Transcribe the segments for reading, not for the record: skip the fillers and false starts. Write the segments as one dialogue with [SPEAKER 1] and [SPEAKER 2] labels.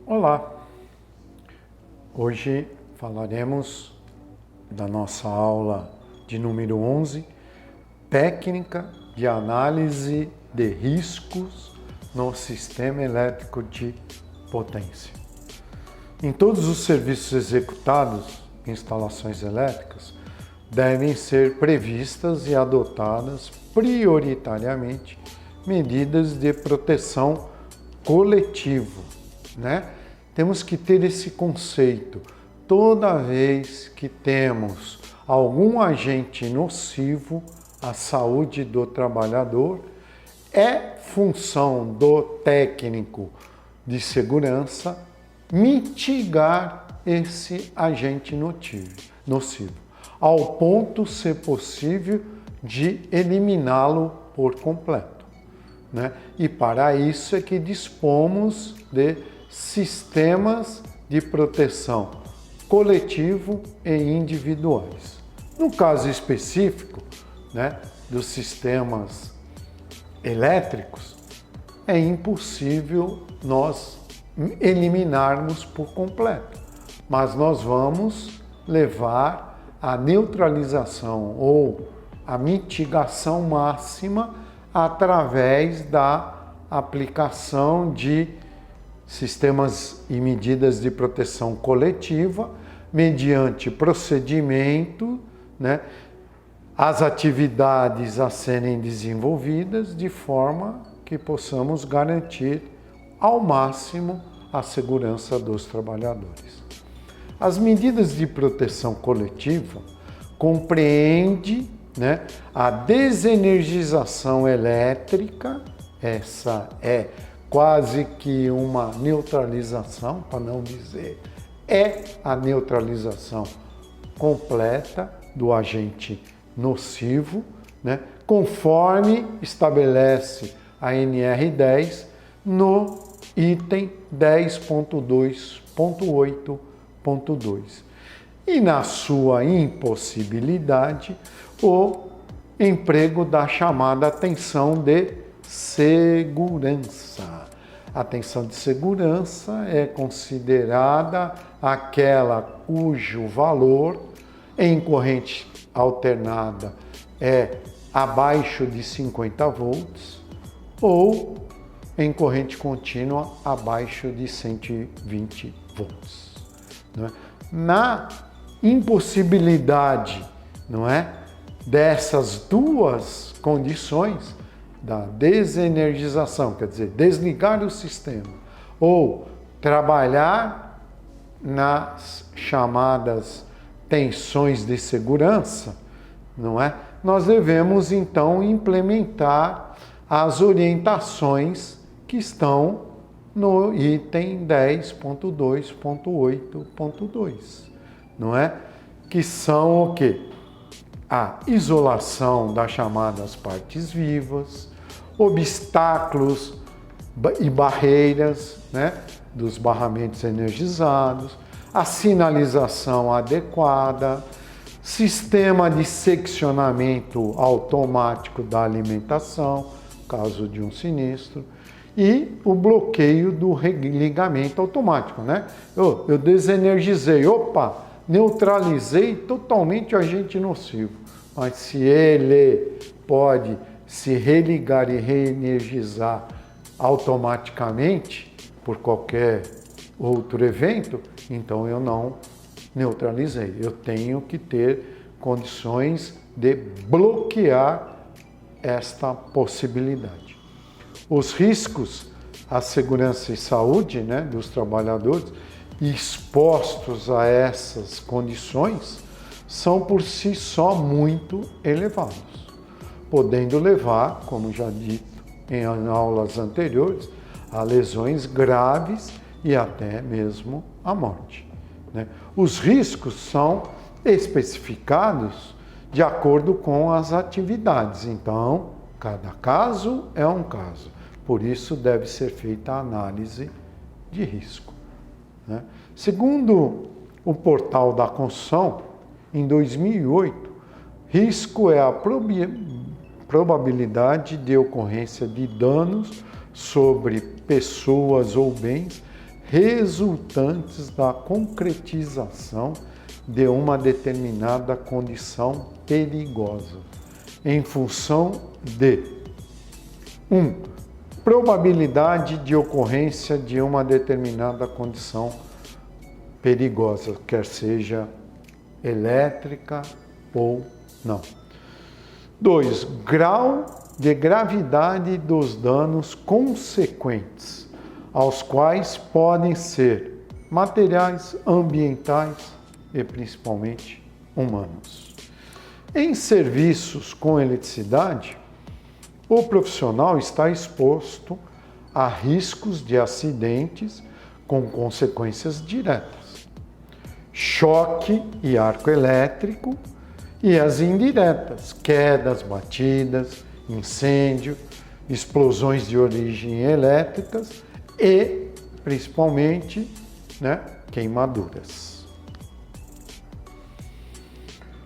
[SPEAKER 1] Olá! Hoje falaremos da nossa aula de número 11, técnica de análise de riscos no sistema elétrico de potência. Em todos os serviços executados em instalações elétricas, devem ser previstas e adotadas prioritariamente medidas de proteção coletivo, né? Temos que ter esse conceito. Toda vez que temos algum agente nocivo à saúde do trabalhador, é função do técnico de segurança mitigar esse agente nocivo, ao ponto, se possível, de eliminá-lo por completo, né? E para isso é que dispomos de sistemas de proteção coletivo e individuais. No caso específico, né, dos sistemas elétricos, é impossível nós eliminarmos por completo, mas nós vamos levar a neutralização ou a mitigação máxima através da aplicação de sistemas e medidas de proteção coletiva mediante procedimento, né, as atividades a serem desenvolvidas de forma que possamos garantir ao máximo a segurança dos trabalhadores. As medidas de proteção coletiva compreendem, né, a desenergização elétrica, essa é quase que uma neutralização, para não dizer, é a neutralização completa do agente nocivo, né, conforme estabelece a NR10 no item 10.2.8.2. E na sua impossibilidade, o emprego da chamada atenção de segurança. A atenção de segurança é considerada aquela cujo valor em corrente alternada é abaixo de 50 volts ou em corrente contínua abaixo de 120 volts. Não é? Na impossibilidade, não é, dessas duas condições, da desenergização, quer dizer, desligar o sistema, ou trabalhar nas chamadas tensões de segurança, não é? Nós devemos então implementar as orientações que estão no item 10.2.8.2, não é? Que são o quê? A isolação das chamadas partes vivas, obstáculos e barreiras, né, dos barramentos energizados, a sinalização adequada, sistema de seccionamento automático da alimentação, caso de um sinistro, e o bloqueio do religamento automático, né? Eu desenergizei, neutralizei totalmente o agente nocivo, mas se ele pode se religar e reenergizar automaticamente por qualquer outro evento, então eu não neutralizei. Eu tenho que ter condições de bloquear esta possibilidade. Os riscos à segurança e saúde, né, dos trabalhadores expostos a essas condições são por si só muito elevados, podendo levar, como já dito em aulas anteriores, a lesões graves e até mesmo a morte, né? Os riscos são especificados de acordo com as atividades, então cada caso é um caso, por isso deve ser feita a análise de risco, né? Segundo o portal da construção, em 2008, risco é a probabilidade de ocorrência de danos sobre pessoas ou bens resultantes da concretização de uma determinada condição perigosa, em função de 1. Probabilidade de ocorrência de uma determinada condição perigosa, quer seja elétrica ou não. 2. Grau de gravidade dos danos consequentes, aos quais podem ser materiais, ambientais e principalmente humanos. Em serviços com eletricidade, o profissional está exposto a riscos de acidentes com consequências diretas, choque e arco elétrico, e as indiretas, quedas, batidas, incêndio, explosões de origem elétricas e, principalmente, queimaduras.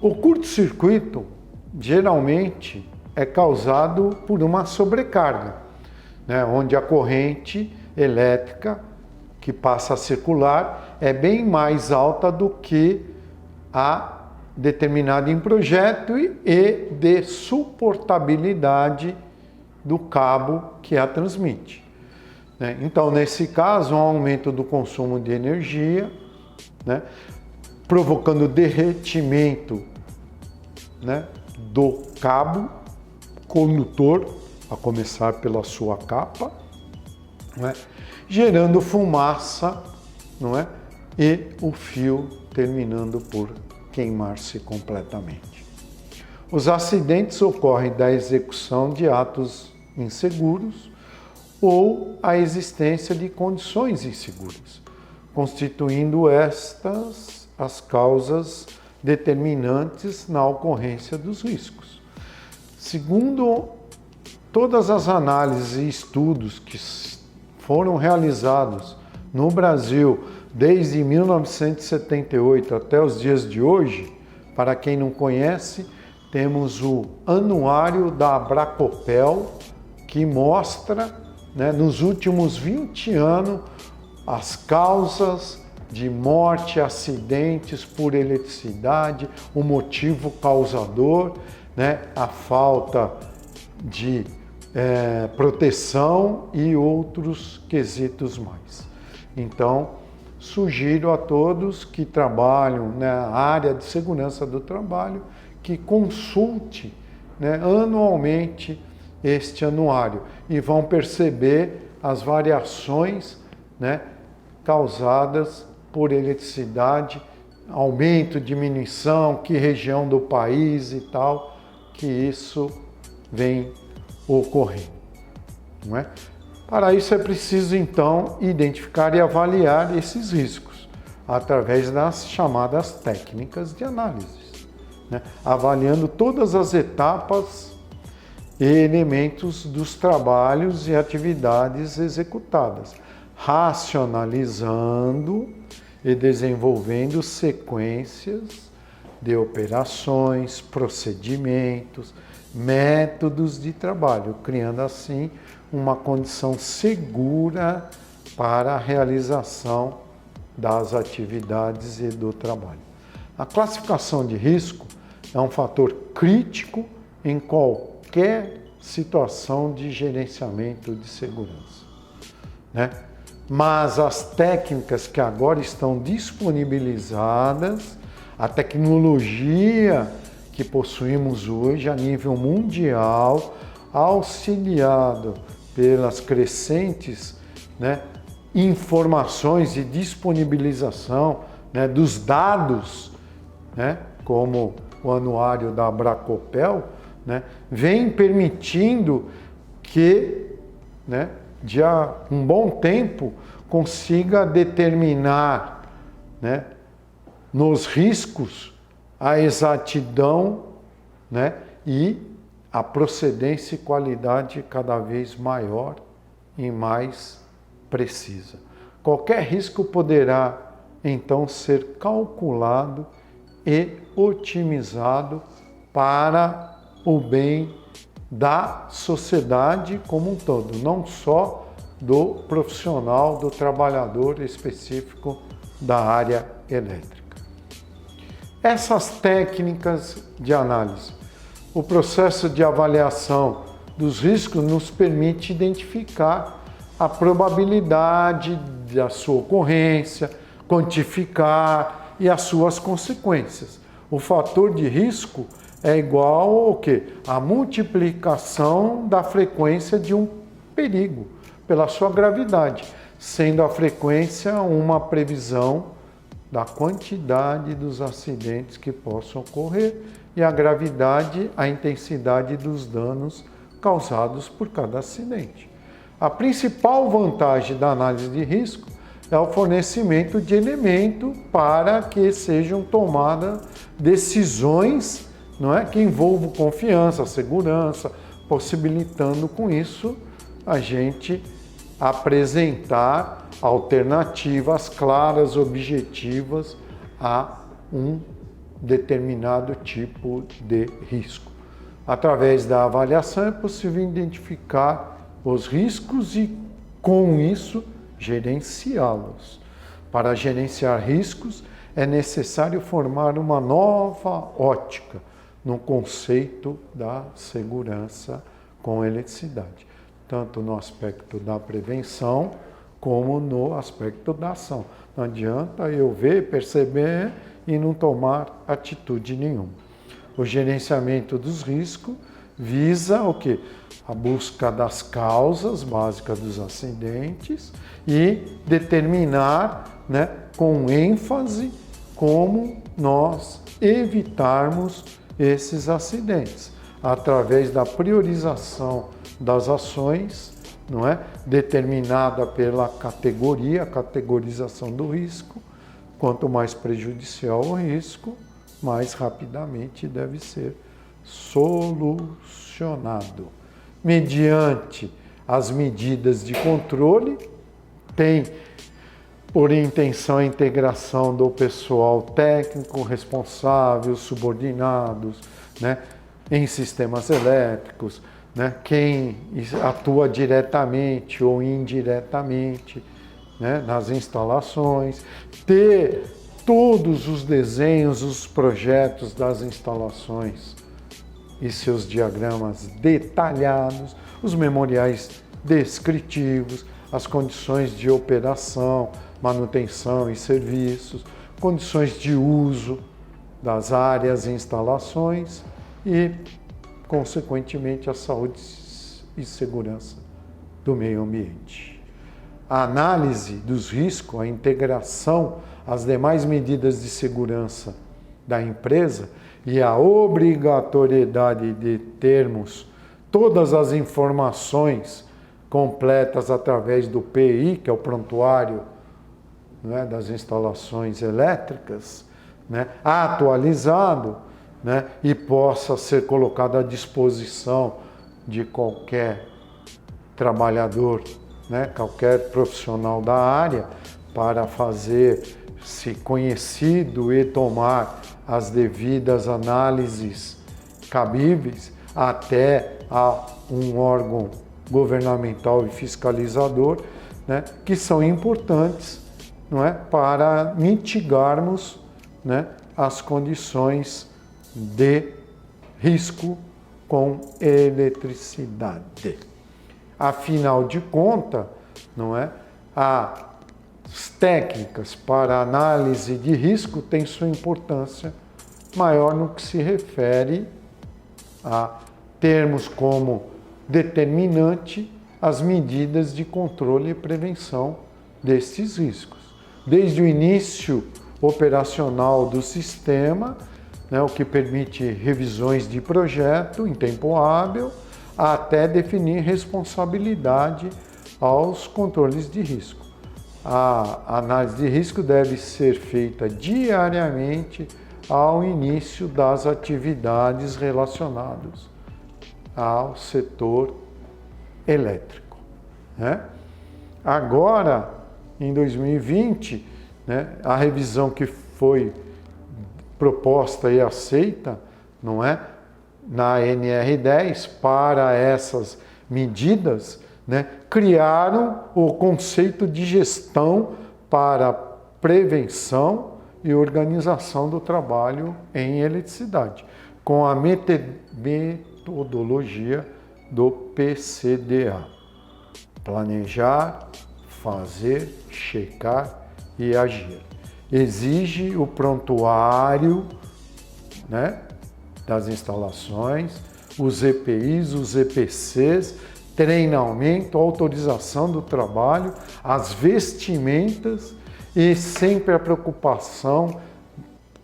[SPEAKER 1] O curto-circuito, geralmente, é causado por uma sobrecarga, onde a corrente elétrica que passa a circular é bem mais alta do que a determinada em projeto e de suportabilidade do cabo que a transmite. Então, nesse caso, um aumento do consumo de energia, provocando derretimento do cabo condutor, a começar pela sua capa, gerando fumaça, e o fio terminando por queimar-se completamente. Os acidentes ocorrem da execução de atos inseguros ou a existência de condições inseguras, constituindo estas as causas determinantes na ocorrência dos riscos. Segundo todas as análises e estudos que foram realizados no Brasil desde 1978 até os dias de hoje, para quem não conhece, temos o Anuário da Abracopel, que mostra, nos últimos 20 anos, as causas de morte, acidentes por eletricidade, o motivo causador, a falta de proteção e outros quesitos mais. Então, sugiro a todos que trabalham na área de segurança do trabalho que consulte anualmente este anuário e vão perceber as variações causadas por eletricidade, aumento, diminuição, que região do país e tal, que isso vem ocorrendo, Para isso é preciso, então, identificar e avaliar esses riscos através das chamadas técnicas de análise, avaliando todas as etapas e elementos dos trabalhos e atividades executadas, racionalizando e desenvolvendo sequências de operações, procedimentos, métodos de trabalho, criando assim uma condição segura para a realização das atividades e do trabalho. A classificação de risco é um fator crítico em qualquer situação de gerenciamento de segurança, Mas as técnicas que agora estão disponibilizadas, a tecnologia que possuímos hoje a nível mundial, auxiliado pelas crescentes informações e disponibilização dos dados, como o anuário da Abracopel, vem permitindo que, de há um bom tempo, consiga determinar nos riscos a exatidão e a procedência e qualidade cada vez maior e mais precisa. Qualquer risco poderá, então, ser calculado e otimizado para o bem da sociedade como um todo, não só do profissional, do trabalhador específico da área elétrica. Essas técnicas de análise, o processo de avaliação dos riscos nos permite identificar a probabilidade da sua ocorrência, quantificar e as suas consequências. O fator de risco é igual ao quê? A multiplicação da frequência de um perigo pela sua gravidade, sendo a frequência uma previsão da quantidade dos acidentes que possam ocorrer e a gravidade, a intensidade dos danos causados por cada acidente. A principal vantagem da análise de risco é o fornecimento de elementos para que sejam tomadas decisões, não é, que envolvam confiança, segurança, possibilitando com isso a gente apresentar alternativas claras, objetivas a um determinado tipo de risco. Através da avaliação é possível identificar os riscos e, com isso, gerenciá-los. Para gerenciar riscos, é necessário formar uma nova ótica no conceito da segurança com eletricidade, tanto no aspecto da prevenção como no aspecto da ação. Não adianta eu ver, perceber e não tomar atitude nenhuma. O gerenciamento dos riscos visa o quê? A busca das causas básicas dos acidentes e determinar, né, com ênfase como nós evitarmos esses acidentes, através da priorização das ações, não é? Determinada pela categoria, a categorização do risco. Quanto mais prejudicial o risco, mais rapidamente deve ser solucionado. Mediante as medidas de controle, tem por intenção a integração do pessoal técnico, responsável, subordinados, né, em sistemas elétricos, né, quem atua diretamente ou indiretamente, né, nas instalações, ter todos os desenhos, os projetos das instalações e seus diagramas detalhados, os memoriais descritivos, as condições de operação, manutenção e serviços, condições de uso das áreas e instalações e, consequentemente, a saúde e segurança do meio ambiente. A análise dos riscos, a integração, as demais medidas de segurança da empresa e a obrigatoriedade de termos todas as informações completas através do PI, que é o prontuário, né, das instalações elétricas, né, atualizado, né, e possa ser colocado à disposição de qualquer trabalhador, né, qualquer profissional da área, para fazer-se conhecido e tomar as devidas análises cabíveis até a um órgão governamental e fiscalizador, né, que são importantes, não é, para mitigarmos, né, as condições de risco com eletricidade. Afinal de contas, não é, as técnicas para análise de risco têm sua importância maior no que se refere a termos como determinante as medidas de controle e prevenção destes riscos. Desde o início operacional do sistema, né, o que permite revisões de projeto em tempo hábil, até definir responsabilidade aos controles de risco. A análise de risco deve ser feita diariamente ao início das atividades relacionadas ao setor elétrico, né? Agora, em 2020, né, a revisão que foi proposta e aceita, não é, na NR10 para essas medidas, né, criaram o conceito de gestão para prevenção e organização do trabalho em eletricidade, com a metodologia do PCDA. Planejar, fazer, checar e agir. Exige o prontuário, né, das instalações, os EPIs, os EPCs, treinamento, autorização do trabalho, as vestimentas e sempre a preocupação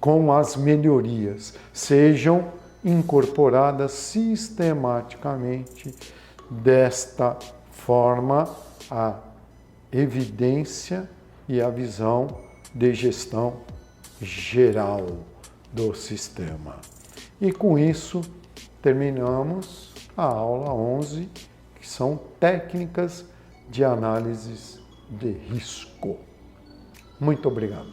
[SPEAKER 1] com as melhorias sejam incorporadas sistematicamente. Desta forma, a evidência e a visão de gestão geral do sistema. E com isso, terminamos a aula 11, que são técnicas de análise de risco. Muito obrigado.